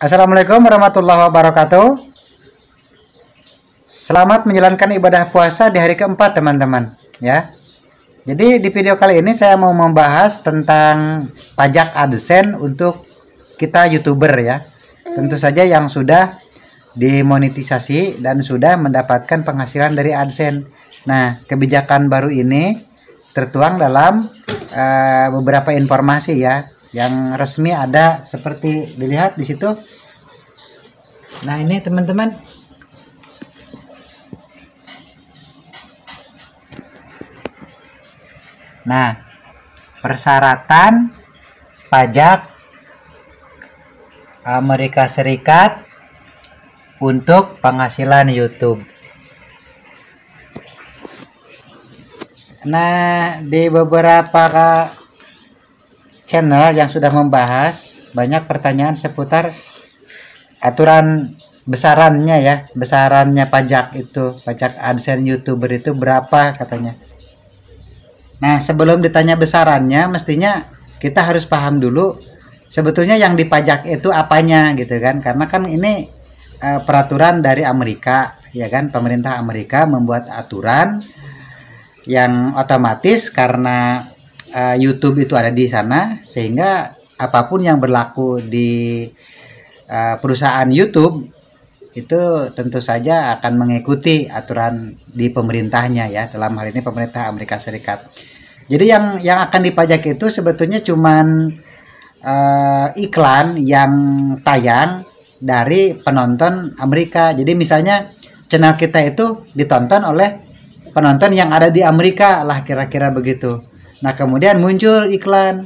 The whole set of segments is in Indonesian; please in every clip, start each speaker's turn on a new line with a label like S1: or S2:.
S1: Assalamualaikum warahmatullahi wabarakatuh. Selamat menjalankan ibadah puasa di hari keempat, teman-teman. Ya. Jadi di video kali ini saya mau membahas tentang pajak AdSense untuk kita YouTuber ya. Tentu saja yang sudah dimonetisasi dan sudah mendapatkan penghasilan dari AdSense. Nah, kebijakan baru ini tertuang dalam beberapa informasi ya. Yang resmi ada seperti dilihat di situ. Nah, ini teman-teman. Nah, persyaratan pajak Amerika Serikat untuk penghasilan YouTube. Nah, di beberapa channel yang sudah membahas banyak pertanyaan seputar aturan besarannya ya, besarannya pajak itu, pajak AdSense YouTuber itu berapa katanya. Nah, sebelum ditanya besarannya, mestinya kita harus paham dulu sebetulnya yang dipajak itu apanya gitu kan, karena kan ini peraturan dari Amerika ya kan, pemerintah Amerika membuat aturan yang otomatis karena YouTube itu ada di sana, sehingga apapun yang berlaku di perusahaan YouTube itu tentu saja akan mengikuti aturan di pemerintahnya ya, dalam hal ini pemerintah Amerika Serikat. Jadi yang akan dipajak itu sebetulnya cuman iklan yang tayang dari penonton Amerika. Jadi misalnya channel kita itu ditonton oleh penonton yang ada di Amerika lah, kira-kira begitu. Nah, kemudian muncul iklan.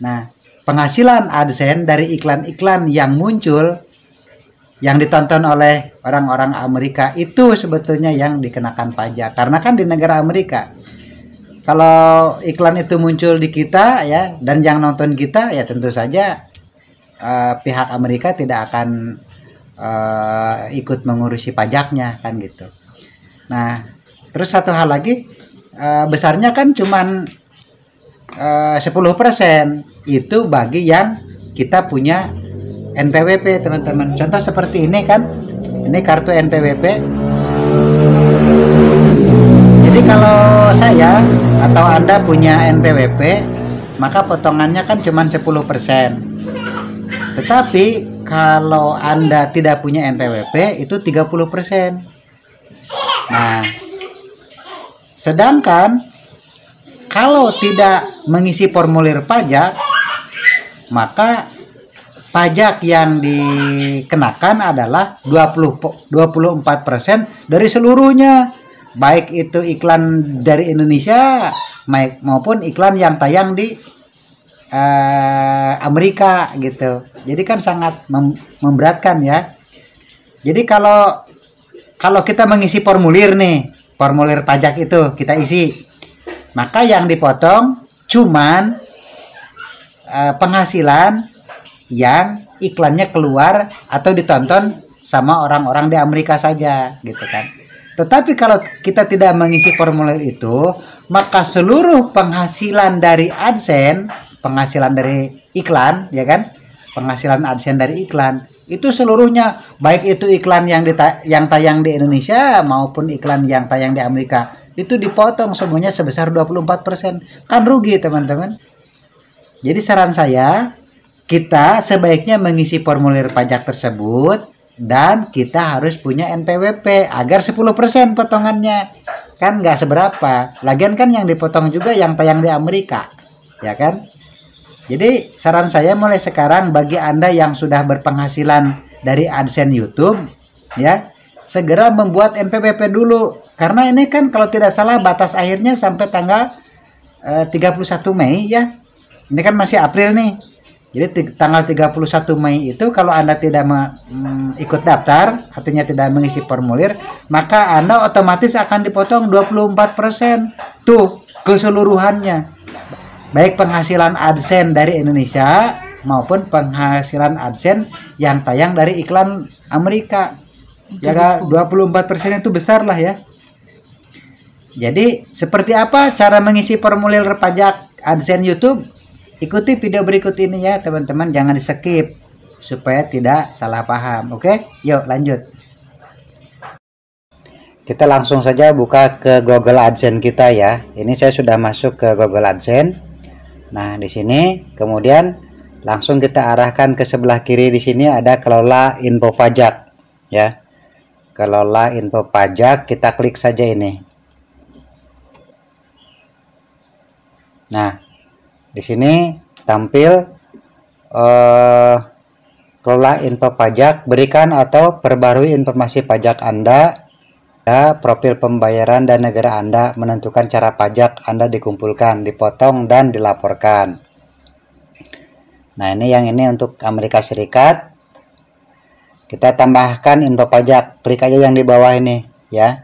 S1: Nah, penghasilan AdSense dari iklan-iklan yang muncul, yang ditonton oleh orang-orang Amerika, itu sebetulnya yang dikenakan pajak. Karena kan di negara Amerika, kalau iklan itu muncul di kita ya, dan yang nonton kita ya tentu saja pihak Amerika tidak akan ikut mengurusi pajaknya kan gitu. Nah, terus satu hal lagi, besarnya kan cuman 10% itu bagi yang kita punya NPWP, teman-teman. Contoh seperti ini kan, ini kartu NPWP. Jadi kalau saya atau Anda punya NPWP, maka potongannya kan cuma 10%. Tetapi kalau Anda tidak punya NPWP itu 30%. Nah, sedangkan kalau tidak mengisi formulir pajak, maka pajak yang dikenakan adalah 24% dari seluruhnya, baik itu iklan dari Indonesia maupun iklan yang tayang di Amerika gitu. Jadi kan sangat memberatkan ya. Jadi kalau kita mengisi formulir nih, formulir pajak itu kita isi, maka yang dipotong cuman penghasilan yang iklannya keluar atau ditonton sama orang-orang di Amerika saja gitu kan. Tetapi kalau kita tidak mengisi formulir itu, maka seluruh penghasilan dari AdSense, penghasilan dari iklan ya kan, penghasilan AdSense dari iklan itu seluruhnya, baik itu iklan yang tayang di Indonesia maupun iklan yang tayang di Amerika, itu dipotong semuanya sebesar 24%. Kan rugi, teman-teman. Jadi saran saya, kita sebaiknya mengisi formulir pajak tersebut dan kita harus punya NPWP agar 10% potongannya. Kan nggak seberapa. Lagian kan yang dipotong juga yang tayang di Amerika. Ya kan? Jadi saran saya mulai sekarang, bagi Anda yang sudah berpenghasilan dari AdSense YouTube ya, segera membuat NPWP dulu. Karena ini kan kalau tidak salah batas akhirnya sampai tanggal 31 Mei ya. Ini kan masih April nih. Jadi tanggal 31 Mei itu kalau Anda tidak ikut daftar, artinya tidak mengisi formulir, maka Anda otomatis akan dipotong 24% tuh keseluruhannya. Baik penghasilan AdSense dari Indonesia maupun penghasilan AdSense yang tayang dari iklan Amerika. Ya kan, 24% itu besar lah ya. Jadi seperti apa cara mengisi formulir pajak AdSense YouTube? Ikuti video berikut ini ya teman-teman, jangan di skip. supaya tidak salah paham. Oke, yuk lanjut. Kita langsung saja buka ke Google AdSense kita ya. Ini saya sudah masuk ke Google AdSense. Nah, di sini kemudian langsung kita arahkan ke sebelah kiri. Di sini ada kelola info pajak ya. Kelola info pajak, kita klik saja ini. Nah, di sini tampil kelola info pajak, berikan atau perbarui informasi pajak Anda, profil pembayaran dan negara Anda, menentukan cara pajak Anda dikumpulkan, dipotong dan dilaporkan. Nah, ini yang ini untuk Amerika Serikat. Kita tambahkan info pajak, klik aja yang di bawah ini ya.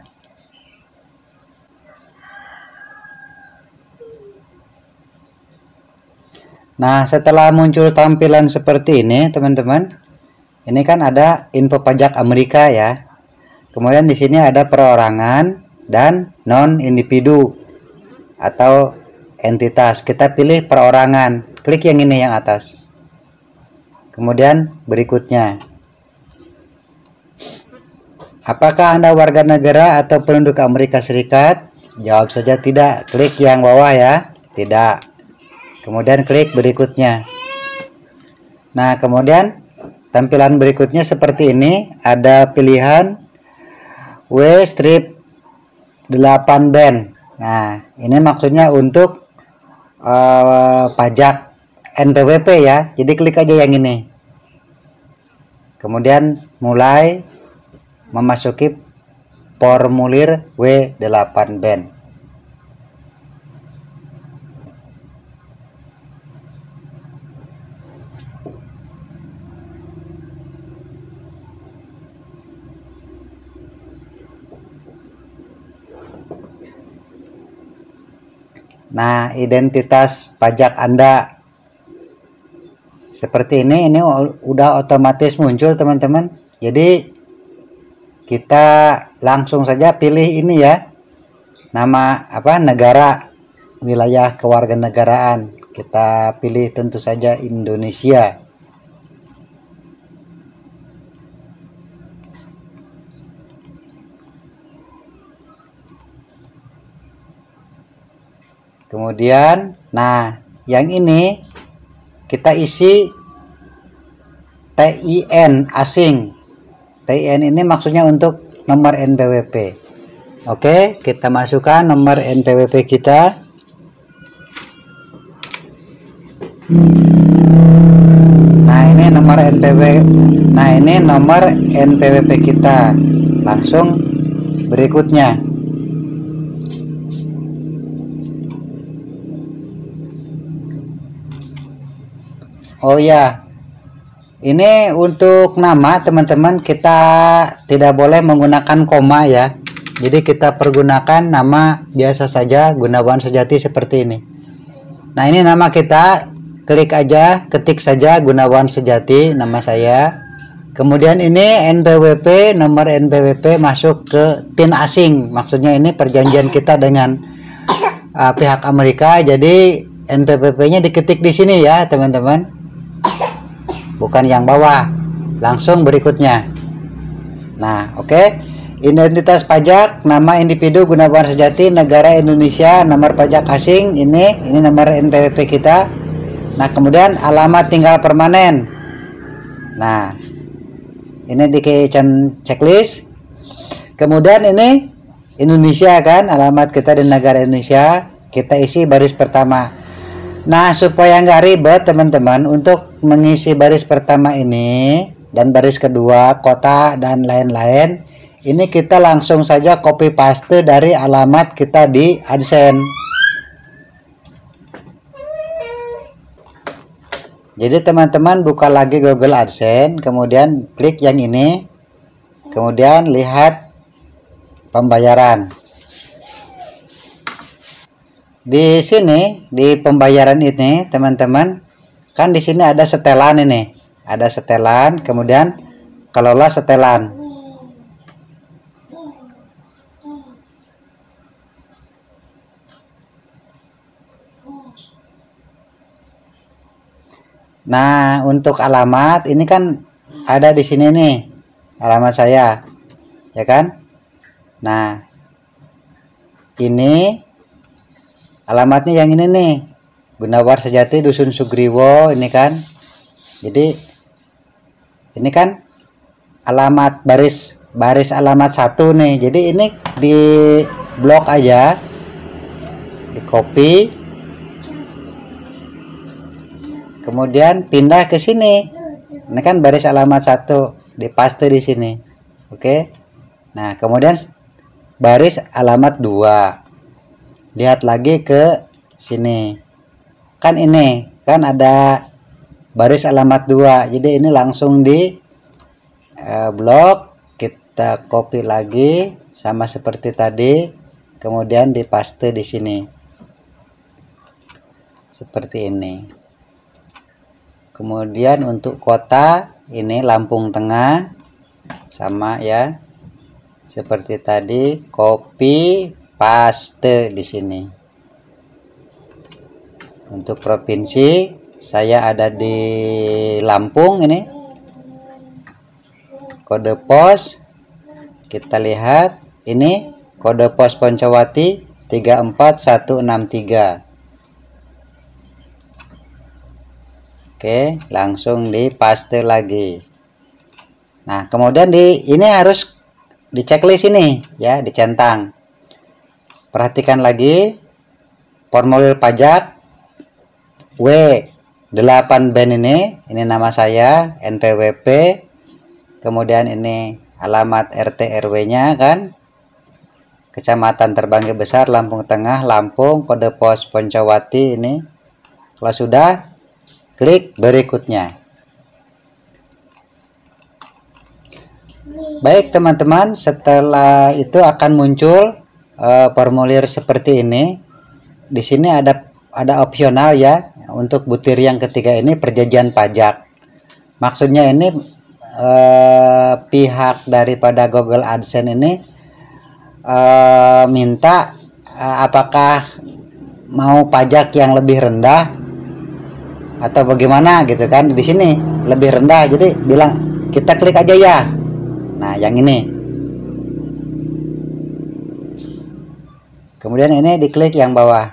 S1: Nah, setelah muncul tampilan seperti ini, teman-teman, ini kan ada info pajak Amerika ya. Kemudian di sini ada perorangan dan non individu atau entitas. Kita pilih perorangan. Klik yang ini yang atas. Kemudian berikutnya. Apakah Anda warga negara atau penduduk Amerika Serikat? Jawab saja tidak. Klik yang bawah ya. Tidak. Kemudian klik berikutnya. Nah, kemudian tampilan berikutnya seperti ini. Ada pilihan W strip 8 band. Nah, ini maksudnya untuk pajak NPWP ya. Jadi klik aja yang ini. Kemudian mulai memasuki formulir W8 band. Nah, identitas pajak Anda seperti ini udah otomatis muncul teman-teman. Jadi kita langsung saja pilih ini ya. Nama apa? Negara, wilayah kewarganegaraan. Kita pilih tentu saja Indonesia. Kemudian, nah, yang ini kita isi TIN asing. TIN ini maksudnya untuk nomor NPWP. Oke, kita masukkan nomor NPWP kita. Nah, ini nomor NPWP kita. Langsung berikutnya. Oh ya, ini untuk nama teman-teman kita tidak boleh menggunakan koma ya. Jadi kita pergunakan nama biasa saja, Gunawan Sejati seperti ini. Nah, ini nama kita, klik aja, ketik saja Gunawan Sejati, nama saya. Kemudian ini NPWP, nomor NPWP masuk ke TIN asing. Maksudnya ini perjanjian kita dengan pihak Amerika. Jadi NPWP-nya diketik di sini ya, teman-teman. Bukan yang bawah, langsung berikutnya. Nah, oke. Identitas pajak, nama individu Gunawan Sejati, negara Indonesia, nomor pajak asing, ini nomor NPWP kita. Nah, kemudian alamat tinggal permanen. Nah, ini di kitchen checklist. Kemudian ini Indonesia kan, alamat kita di negara Indonesia, kita isi baris pertama. Nah, supaya nggak ribet teman-teman, untuk mengisi baris pertama ini dan baris kedua, kota dan lain-lain, ini kita langsung saja copy paste dari alamat kita di AdSense. Jadi teman-teman buka lagi Google AdSense, kemudian klik yang ini, kemudian lihat pembayaran. Di sini di pembayaran ini teman-teman, kan di sini ada setelan ini, ada setelan, kemudian kelola setelan. Nah, untuk alamat ini kan ada di sini nih, alamat saya, ya kan? Nah, ini alamatnya yang ini nih, Gunawan Sejati, Dusun Sugriwo, ini kan. Jadi ini kan alamat baris alamat 1 nih. Jadi ini di blok aja, di copy, kemudian pindah ke sini. Ini kan baris alamat 1, dipaste di sini. Oke. Nah, kemudian baris alamat 2. Lihat lagi ke sini. Kan ini kan ada baris alamat 2. Jadi ini langsung di blok, kita copy lagi sama seperti tadi, kemudian dipaste di sini. Seperti ini. Kemudian untuk kota ini Lampung Tengah, sama ya, seperti tadi, copy paste di sini. Untuk provinsi saya ada di Lampung, ini kode pos kita lihat, ini kode pos Poncowati 34163. Oke, langsung dipaste lagi. Nah, kemudian ini harus di checklist ini ya, dicentang. Perhatikan lagi formulir pajak W8BEN, ini nama saya, NPWP, kemudian ini alamat RT RW-nya kan, Kecamatan Terbanggi Besar, Lampung Tengah, Lampung, kode pos Poncowati ini. Kalau sudah, klik berikutnya. Baik teman-teman, setelah itu akan muncul formulir seperti ini. Di sini ada opsional ya, untuk butir yang ketiga ini perjanjian pajak. Maksudnya ini pihak daripada Google AdSense ini minta apakah mau pajak yang lebih rendah atau bagaimana gitu kan. Di sini lebih rendah, jadi bilang kita klik aja ya. Nah, yang ini. Kemudian ini diklik yang bawah,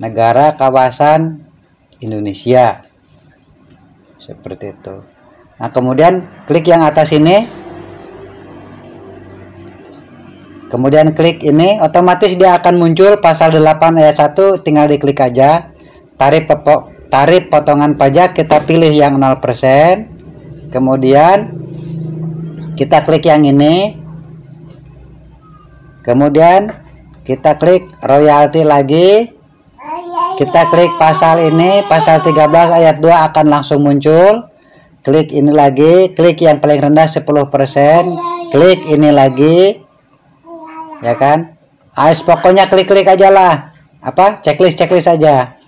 S1: negara kawasan Indonesia, seperti itu. Nah, kemudian klik yang atas ini, kemudian klik ini, otomatis dia akan muncul pasal 8 ayat 1, tinggal diklik aja. Tarif potongan pajak kita pilih yang 0%, kemudian kita klik yang ini, kemudian kita klik royalti lagi, kita klik pasal ini, pasal 13 ayat 2 akan langsung muncul. Klik ini lagi, klik yang paling rendah 10%, klik ini lagi, ya kan. Pokoknya klik-klik aja lah, checklist aja.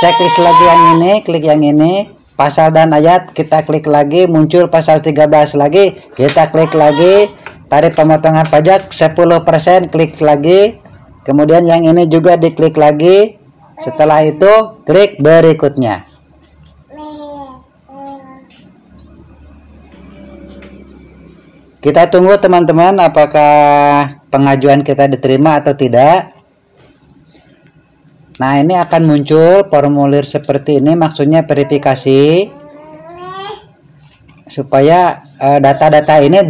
S1: Checklist lagi yang ini, klik yang ini, pasal dan ayat kita klik lagi, muncul pasal 13 lagi, kita klik lagi, tarif pemotongan pajak 10%, klik lagi, kemudian yang ini juga diklik lagi. Setelah itu klik berikutnya. Kita tunggu teman-teman, apakah pengajuan kita diterima atau tidak. Nah, ini akan muncul formulir seperti ini, maksudnya verifikasi supaya data-data ini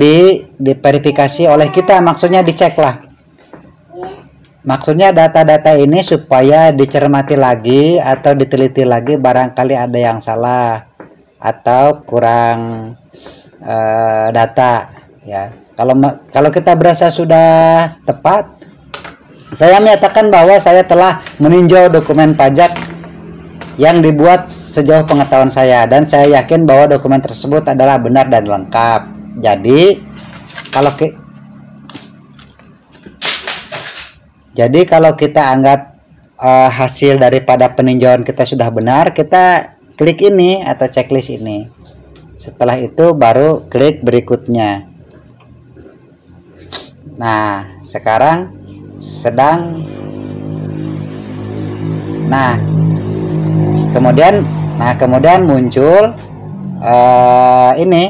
S1: diverifikasi oleh kita, maksudnya dicek lah. Maksudnya data-data ini supaya dicermati lagi atau diteliti lagi, barangkali ada yang salah atau kurang data ya. Kalau kita berasa sudah tepat, saya menyatakan bahwa saya telah meninjau dokumen pajak yang dibuat sejauh pengetahuan saya, dan saya yakin bahwa dokumen tersebut adalah benar dan lengkap. Jadi kalau kita anggap hasil daripada peninjauan kita sudah benar, kita klik ini atau checklist ini. Setelah itu baru klik berikutnya. Nah, sekarang Kemudian muncul ini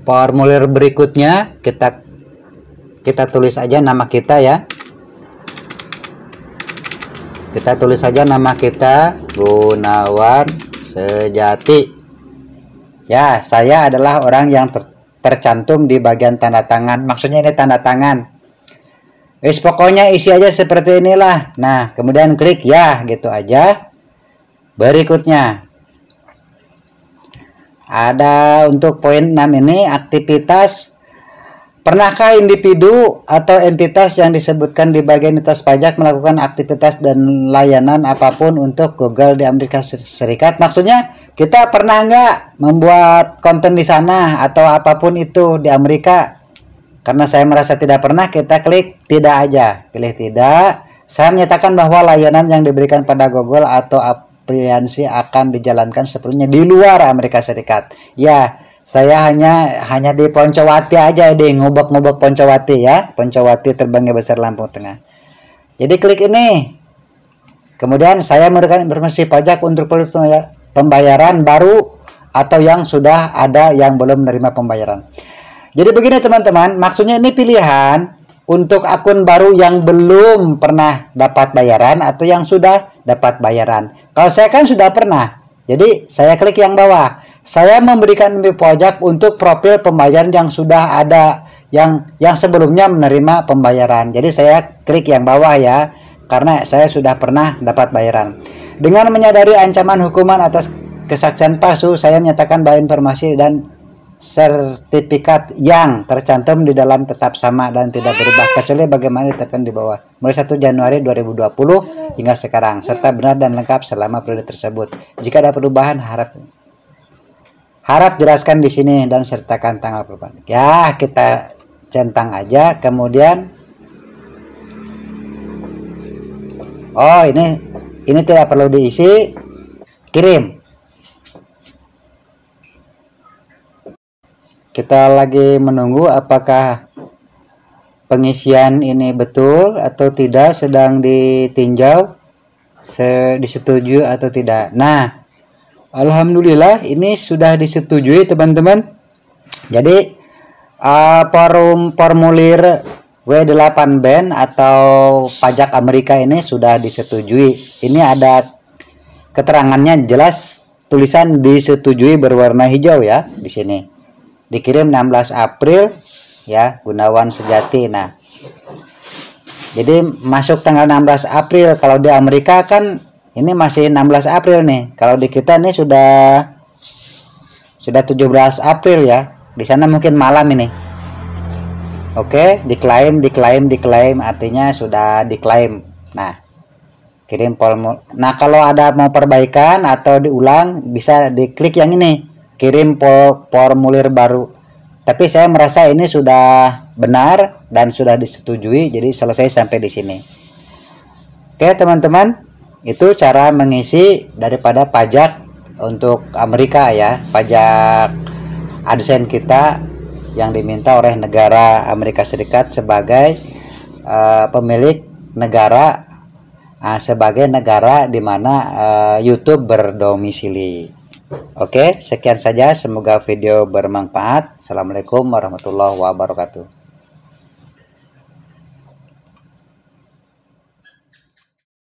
S1: formulir berikutnya. Kita tulis aja nama kita ya. Kita tulis saja nama kita, Gunawan Sejati. Ya, saya adalah orang yang tercantum di bagian tanda tangan. Maksudnya ini tanda tangan. Pokoknya isi aja seperti inilah. Nah, kemudian klik ya, gitu aja. Berikutnya ada untuk poin 6 ini aktivitas. Pernahkah individu atau entitas yang disebutkan di bagian atas pajak melakukan aktivitas dan layanan apapun untuk Google di Amerika Serikat? Maksudnya kita pernah nggak membuat konten di sana atau apapun itu di Amerika? Karena saya merasa tidak pernah, kita klik tidak aja. Pilih tidak. Saya menyatakan bahwa layanan yang diberikan pada Google atau aplikasi akan dijalankan sepenuhnya di luar Amerika Serikat. Ya, saya hanya di Poncowati aja, di ngubek-ngubek Poncowati ya. Poncowati terbangnya besar Lampung Tengah. Jadi klik ini. Kemudian saya memberikan informasi pajak untuk pembayaran baru atau yang sudah ada yang belum menerima pembayaran. Jadi begini teman-teman, maksudnya ini pilihan untuk akun baru yang belum pernah dapat bayaran atau yang sudah dapat bayaran. Kalau saya kan sudah pernah. Jadi saya klik yang bawah. Saya memberikan info pajak untuk profil pembayaran yang sudah ada, yang sebelumnya menerima pembayaran. Jadi saya klik yang bawah ya, karena saya sudah pernah dapat bayaran. Dengan menyadari ancaman hukuman atas kesaksian palsu, saya menyatakan bahwa informasi dan sertifikat yang tercantum di dalam tetap sama dan tidak berubah kecuali bagaimana ditetapkan di bawah mulai 1 Januari 2020 hingga sekarang, serta benar dan lengkap selama periode tersebut. Jika ada perubahan harap jelaskan di sini dan sertakan tanggal perubahan. Ya, kita centang aja. Kemudian ini tidak perlu diisi, kirim. Kita lagi menunggu apakah pengisian ini betul atau tidak, sedang ditinjau disetujui atau tidak. Nah, alhamdulillah ini sudah disetujui teman-teman. Jadi formulir W8 BEN atau pajak Amerika ini sudah disetujui. Ini ada keterangannya jelas, tulisan disetujui berwarna hijau ya di sini. Dikirim 16 April ya, Gunawan Sejati. Nah, jadi masuk tanggal 16 April. Kalau di Amerika kan ini masih 16 April nih. Kalau di kita nih sudah 17 April ya. Di sana mungkin malam ini. Oke, diklaim artinya sudah diklaim. Nah, kirim formulir. Nah, kalau ada mau perbaikan atau diulang bisa diklik yang ini. Kirim formulir baru. Tapi saya merasa ini sudah benar dan sudah disetujui, jadi selesai sampai di sini. Oke teman-teman, itu cara mengisi daripada pajak untuk Amerika ya, pajak AdSense kita yang diminta oleh negara Amerika Serikat sebagai pemilik negara, sebagai negara di mana YouTube berdomisili. Oke, sekian saja. Semoga video bermanfaat. Assalamualaikum warahmatullahi wabarakatuh.